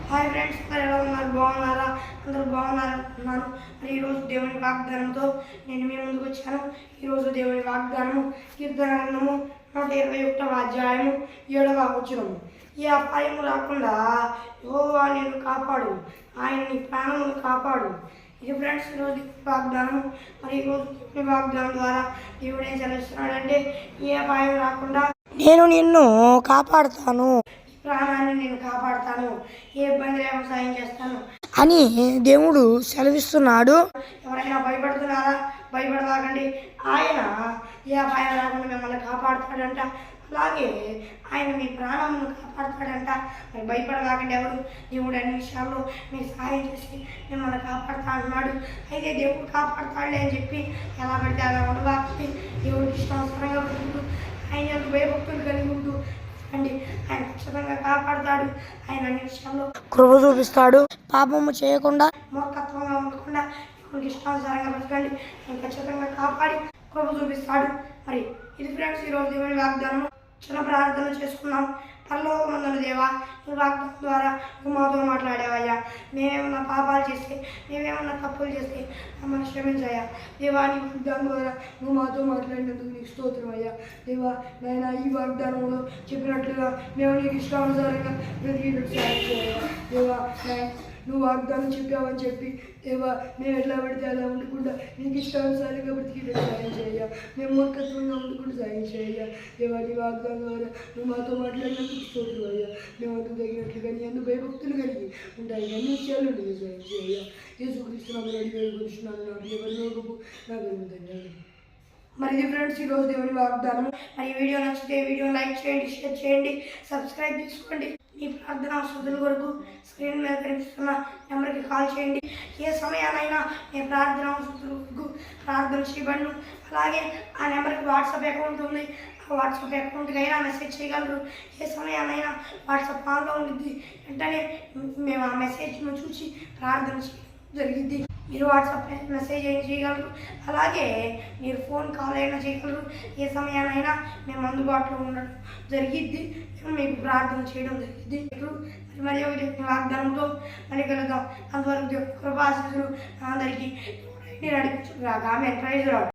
Hi friends, అందరు ఎలా ఉన్నారు? బాగున్నారా? అందరూ బాగున్నారనుకుంటున్నాను. మరి ఈరోజు దేవుని వాగ్దానంతో నేను మీ ముందుకు వచ్చాను. ఈరోజు దేవుని వాగ్దానము కీర్తన గ్రంథము 121వ అధ్యాయము 7వ వచనము. ఈ అపాయము రాకుండా యెహోవా నిన్ను కాపాడు, ఆయన నీ ప్రాణమును కాపాడు. ఇది ఫ్రెండ్స్ ఈరోజు వాగ్దానం. మరి ఈరోజు దేవుని వాగ్దానం ద్వారా దేవుడు ఏం సెలవిస్తున్నాడంటే, ఏ అపాయం రాకుండా నేను నిన్ను కాపాడుతాను, ప్రాణాన్ని నేను కాపాడుతాను, ఏ ఇబ్బంది లేకుండా సాయం చేస్తాను అని దేవుడు సెలవిస్తున్నాడు. ఎవరైనా భయపడుతున్నారా? భయపడవాకండి. ఆయన ఏ అపాయం రాకుండా మిమ్మల్ని కాపాడుతాడంట. అలాగే ఆయన మీ ప్రాణమును కాపాడుతాడంట. మరి భయపడవాకండి. ఎవరు? దేవుడు అన్ని విషయాల్లో మీకు సహాయం చేసి మిమ్మల్ని కాపాడుతా అంటున్నాడు. అయితే దేవుడు కాపాడుతాడులే అని చెప్పి ఎలా పడితే అలా ఉండవాకండి. దేవుడికి ఇష్టానుసారంగా బ్రతుకుతూ ఆయన యొక్క భయభక్తులు కలిగి ఉంటూ అండి ఆయన ఖచ్చితంగా కాపాడుతాడు. ఆయన అన్ని విషయంలో కృప చూపిస్తాడు. పాపము చేయకుండా, మూర్ఖత్వంగా ఉండకుండా దేవునికి ఇష్టానుసారంగా బ్రతకండి. ఆయన ఖచ్చితంగా కాపాడి కృప చూపిస్తాడు. మరి ఇది ఫ్రెండ్స్ ఈరోజు దేవుని వాగ్దానం. చిన్న ప్రార్థన చేసుకున్నాం. పరలోకమందున్న దేవా, ఈ వాగ్దానం ద్వారా నువ్వు మాతో మాట్లాడేవయ్యా. మేమేమన్నా పాపాలు చేస్తే, మేమేమన్నా తప్పులు చేస్తే మమ్మల్ని క్షమించయ్యా. దేవా, నీ వాగ్దానం ద్వారా నువ్వు మాతో మాట్లాడినందుకు నీకు స్తోత్రం అయ్యా. దేవా, నాయన ఈ వాగ్దానంలో చెప్పినట్లుగా మేము నీకు ఇష్టానుసారంగా బ్రతికేటట్టు సాయం చేయాలి. దేవా, నువ్వు వాగ్దానం చెప్పావని చెప్పి దేవా మేము ఎట్లా పడితే అలా ఉండకుండా నీకు ఇష్టానుసారంగా బ్రతికేటట్టు సాయం చేయ. మేము మూర్ఖత్వంగా ఉండకుండా సాయం చేయ. దేవా, నీ వాగ్దానం ద్వారా నువ్వు మాతో మాట్లాడినందుకు స్తోత్రం అయ్యా. మేము అందుకు తగినట్లుగా నీ అందుకు భయభక్తులు కలిగి ఉంటాయి. అన్ని విషయాలు నువ్వు సాయం చేయ. యేసుక్రీస్తునామమున అడిగి వేడుకొనుచున్నాను నా ప్రియ పరలోకపు నా ధన్యవాదాలు. మరి ఇది ఫ్రెండ్స్ ఈరోజు దేవుని వాగ్దానం. మరి ఈ వీడియో నచ్చితే వీడియో లైక్ చేయండి, షేర్ చేయండి, సబ్స్క్రైబ్ చేసుకోండి. మీ ప్రార్థన అవసరాల కొరకు స్క్రీన్ మీద కనిపిస్తున్న నెంబర్కి కాల్ చేయండి. ఏ సమయానైనా మీ ప్రార్థన అవసరాల కొరకు ప్రార్థన చేయబడును. అలాగే ఆ నెంబర్కి వాట్సాప్ అకౌంట్ ఉంది. ఆ వాట్సాప్ అకౌంట్కి అయినా మెసేజ్ చేయగలరు. ఏ సమయానైనా వాట్సాప్ ఆన్లో ఉంటుంది. వెంటనే మేము ఆ మెసేజ్ను చూసి ప్రార్థన చేయడం జరిగింది. మీరు వాట్సాప్ మెసేజ్ అయినా చేయగలరు. అలాగే మీరు ఫోన్ కాల్ అయినా చేయగలరు. ఏ సమయానైనా మేము అందుబాటులో ఉండడం జరిగిద్ది. మేము మీకు ప్రార్థన చేయడం జరిగిద్ది. మరి ఒక వాగ్దానంతో మళ్ళీ కలుద్దాం. అంతవరకు కృపాశీస్సులు అందరికీ నడిపించుగాక. ఆమె ప్రైజ్ రావు.